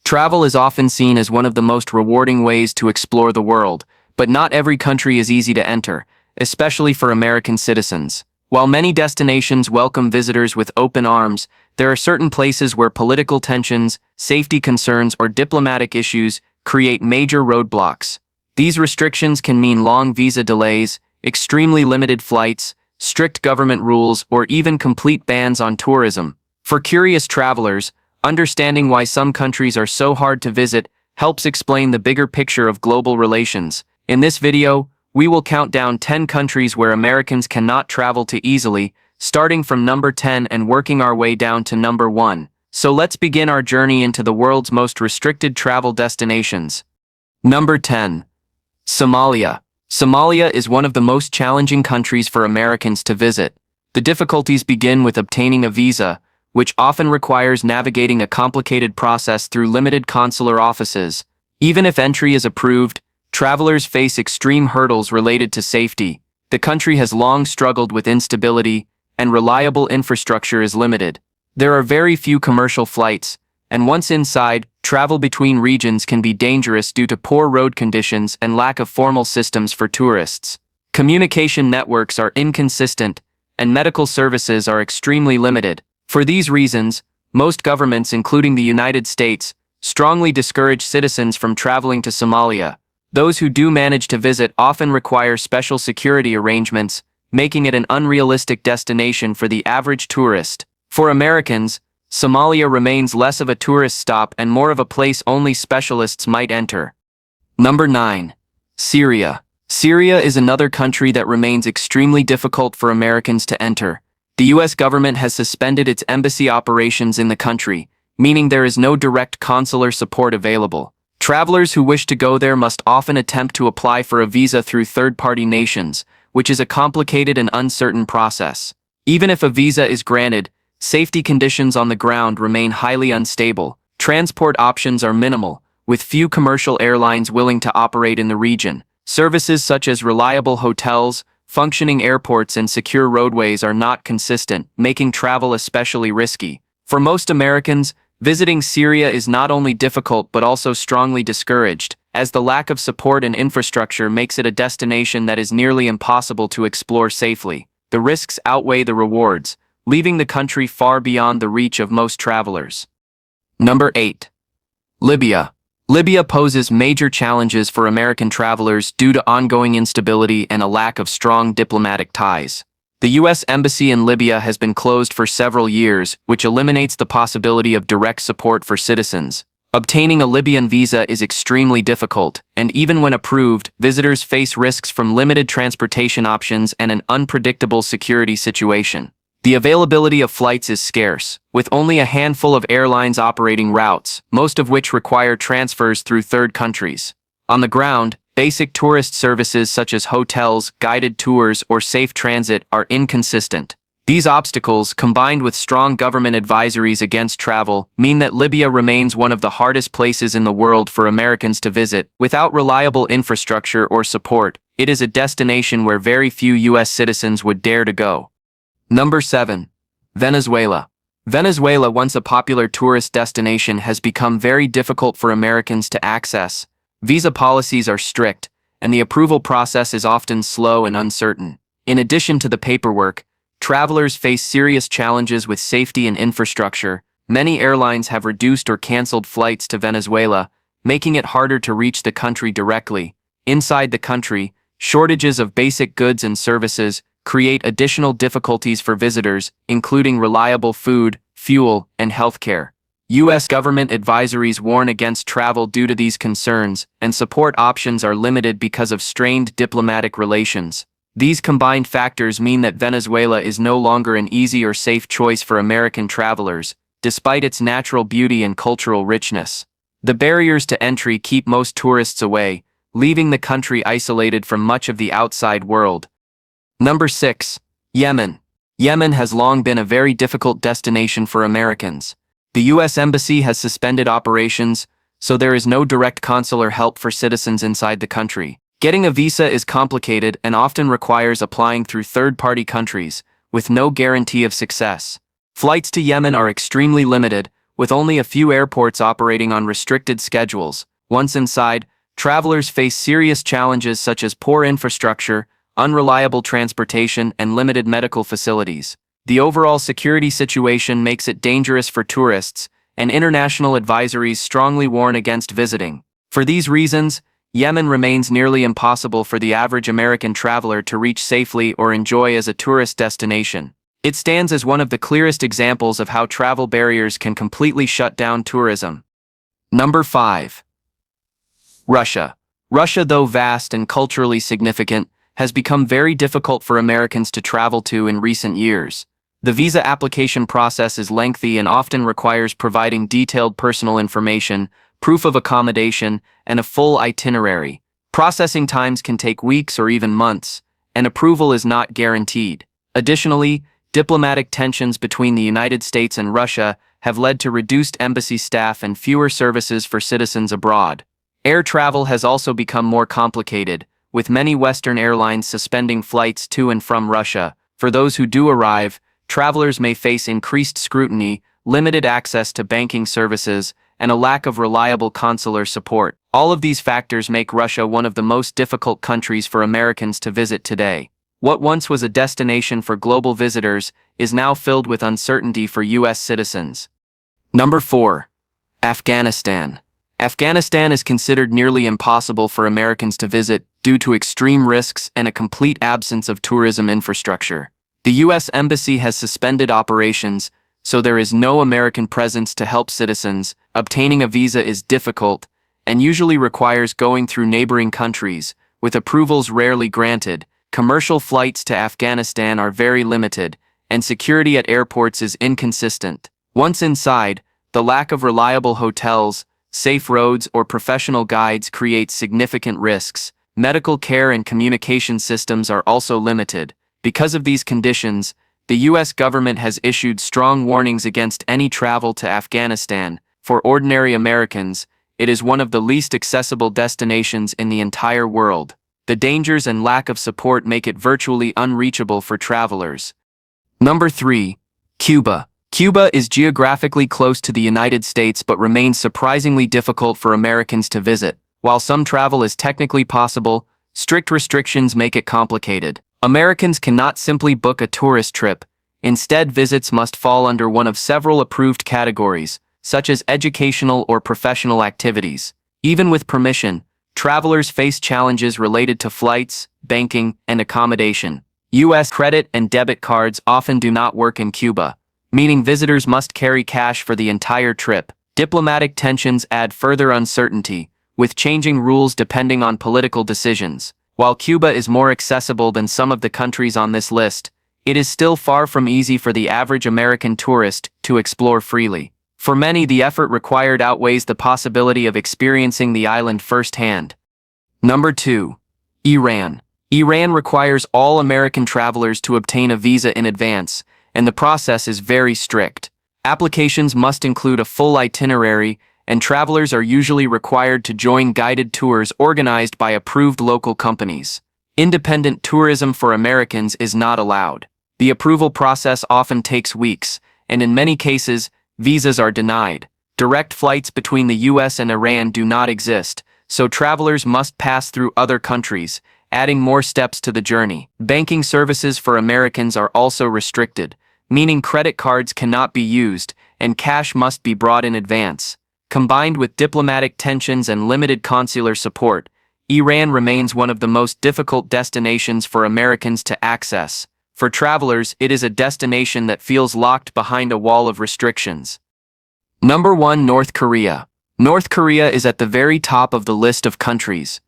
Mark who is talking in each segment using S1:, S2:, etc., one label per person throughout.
S1: Travel is often seen as one of the most rewarding ways to explore the world, but not every country is easy to enter, especially for American citizens. While many destinations welcome visitors with open arms, there are certain places where political tensions, safety concerns, or diplomatic issues create major roadblocks. These restrictions can mean long visa delays, extremely limited flights, strict government rules, or even complete bans on tourism. For curious travelers, understanding why some countries are so hard to visit helps explain the bigger picture of global relations. In this video, we will count down 10 countries where Americans cannot travel to easily, starting from number 10 and working our way down to number 1. So let's begin our journey into the world's most restricted travel destinations. Number 10. Somalia. Somalia is one of the most challenging countries for Americans to visit. The difficulties begin with obtaining a visa, which often requires navigating a complicated process through limited consular offices. Even if entry is approved, travelers face extreme hurdles related to safety. The country has long struggled with instability, and reliable infrastructure is limited. There are very few commercial flights, and once inside, travel between regions can be dangerous due to poor road conditions and lack of formal systems for tourists. Communication networks are inconsistent, and medical services are extremely limited. For these reasons, most governments, including the United States, strongly discourage citizens from traveling to Somalia. Those who do manage to visit often require special security arrangements, making it an unrealistic destination for the average tourist. For Americans, Somalia remains less of a tourist stop and more of a place only specialists might enter. Number 9. Syria. Syria is another country that remains extremely difficult for Americans to enter. The U.S. government has suspended its embassy operations in the country, meaning there is no direct consular support available. Travelers who wish to go there must often attempt to apply for a visa through third-party nations, which is a complicated and uncertain process. Even if a visa is granted, safety conditions on the ground remain highly unstable. Transport options are minimal, with few commercial airlines willing to operate in the region. Services such as reliable hotels, functioning airports, and secure roadways are not consistent, making travel especially risky. For most Americans, visiting Syria is not only difficult but also strongly discouraged, as the lack of support and infrastructure makes it a destination that is nearly impossible to explore safely. The risks outweigh the rewards, leaving the country far beyond the reach of most travelers. Number 8. Libya. Libya poses major challenges for American travelers due to ongoing instability and a lack of strong diplomatic ties. The U.S. Embassy in Libya has been closed for several years, which eliminates the possibility of direct support for citizens. Obtaining a Libyan visa is extremely difficult, and even when approved, visitors face risks from limited transportation options and an unpredictable security situation. The availability of flights is scarce, with only a handful of airlines operating routes, most of which require transfers through third countries. On the ground, basic tourist services such as hotels, guided tours, or safe transit are inconsistent. These obstacles, combined with strong government advisories against travel, mean that Libya remains one of the hardest places in the world for Americans to visit. Without reliable infrastructure or support, it is a destination where very few U.S. citizens would dare to go. Number 7. Venezuela. Venezuela, once a popular tourist destination, has become very difficult for Americans to access. Visa policies are strict, and the approval process is often slow and uncertain. In addition to the paperwork, travelers face serious challenges with safety and infrastructure. Many airlines have reduced or canceled flights to Venezuela, making it harder to reach the country directly. Inside the country, shortages of basic goods and services create additional difficulties for visitors, including reliable food, fuel, and healthcare. U.S. government advisories warn against travel due to these concerns, and support options are limited because of strained diplomatic relations. These combined factors mean that Venezuela is no longer an easy or safe choice for American travelers, despite its natural beauty and cultural richness. The barriers to entry keep most tourists away, leaving the country isolated from much of the outside world. Number 6. Yemen. Yemen has long been a very difficult destination for Americans. The U.S. Embassy has suspended operations, so there is no direct consular help for citizens inside the country. Getting a visa is complicated and often requires applying through third-party countries, with no guarantee of success. Flights to Yemen are extremely limited, with only a few airports operating on restricted schedules. Once inside, travelers face serious challenges such as poor infrastructure, unreliable transportation, and limited medical facilities. The overall security situation makes it dangerous for tourists, and international advisories strongly warn against visiting. For these reasons, Yemen remains nearly impossible for the average American traveler to reach safely or enjoy as a tourist destination. It stands as one of the clearest examples of how travel barriers can completely shut down tourism. Number 5. Russia. Russia, though vast and culturally significant, has become very difficult for Americans to travel to in recent years. The visa application process is lengthy and often requires providing detailed personal information, proof of accommodation, and a full itinerary. Processing times can take weeks or even months, and approval is not guaranteed. Additionally, diplomatic tensions between the United States and Russia have led to reduced embassy staff and fewer services for citizens abroad. Air travel has also become more complicated, with many Western airlines suspending flights to and from Russia. For those who do arrive, travelers may face increased scrutiny, limited access to banking services, and a lack of reliable consular support. All of these factors make Russia one of the most difficult countries for Americans to visit today. What once was a destination for global visitors is now filled with uncertainty for U.S. citizens. Number 4. Afghanistan. Afghanistan is considered nearly impossible for Americans to visit due to extreme risks and a complete absence of tourism infrastructure. The U.S. Embassy has suspended operations, so there is no American presence to help citizens. Obtaining a visa is difficult and usually requires going through neighboring countries, with approvals rarely granted. Commercial flights to Afghanistan are very limited, and security at airports is inconsistent. Once inside, the lack of reliable hotels, safe roads, or professional guides creates significant risks. Medical care and communication systems are also limited. Because of these conditions, the U.S. government has issued strong warnings against any travel to Afghanistan. For ordinary Americans, it is one of the least accessible destinations in the entire world. The dangers and lack of support make it virtually unreachable for travelers. Number 3. Cuba. Cuba is geographically close to the United States but remains surprisingly difficult for Americans to visit. While some travel is technically possible, strict restrictions make it complicated. Americans cannot simply book a tourist trip. Instead, visits must fall under one of several approved categories, such as educational or professional activities. Even with permission, travelers face challenges related to flights, banking, and accommodation. U.S. credit and debit cards often do not work in Cuba, meaning visitors must carry cash for the entire trip. Diplomatic tensions add further uncertainty, with changing rules depending on political decisions. While Cuba is more accessible than some of the countries on this list, it is still far from easy for the average American tourist to explore freely. For many, the effort required outweighs the possibility of experiencing the island firsthand. Number 2. Iran. Iran requires all American travelers to obtain a visa in advance, and the process is very strict. Applications must include a full itinerary, and travelers are usually required to join guided tours organized by approved local companies. Independent tourism for Americans is not allowed. The approval process often takes weeks, and in many cases, visas are denied. Direct flights between the U.S. and Iran do not exist, so travelers must pass through other countries, adding more steps to the journey. Banking services for Americans are also restricted, meaning credit cards cannot be used, and cash must be brought in advance. Combined with diplomatic tensions and limited consular support, Iran remains one of the most difficult destinations for Americans to access. For travelers, it is a destination that feels locked behind a wall of restrictions. Number 1. North Korea. North Korea is at the very top of the list of countries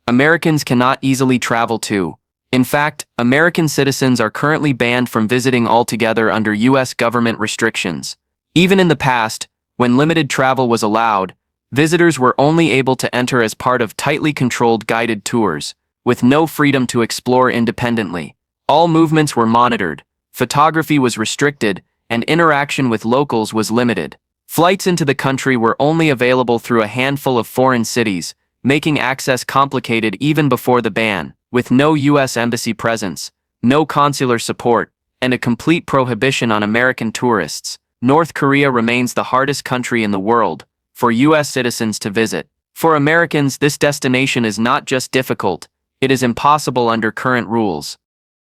S1: Americans cannot easily travel to. In fact, American citizens are currently banned from visiting altogether under U.S. government restrictions. Even in the past, when limited travel was allowed, visitors were only able to enter as part of tightly controlled guided tours, with no freedom to explore independently. All movements were monitored, photography was restricted, and interaction with locals was limited. Flights into the country were only available through a handful of foreign cities, making access complicated even before the ban. With no U.S. embassy presence, no consular support, and a complete prohibition on American tourists, North Korea remains the hardest country in the world for U.S. citizens to visit. For Americans, this destination is not just difficult, it is impossible under current rules.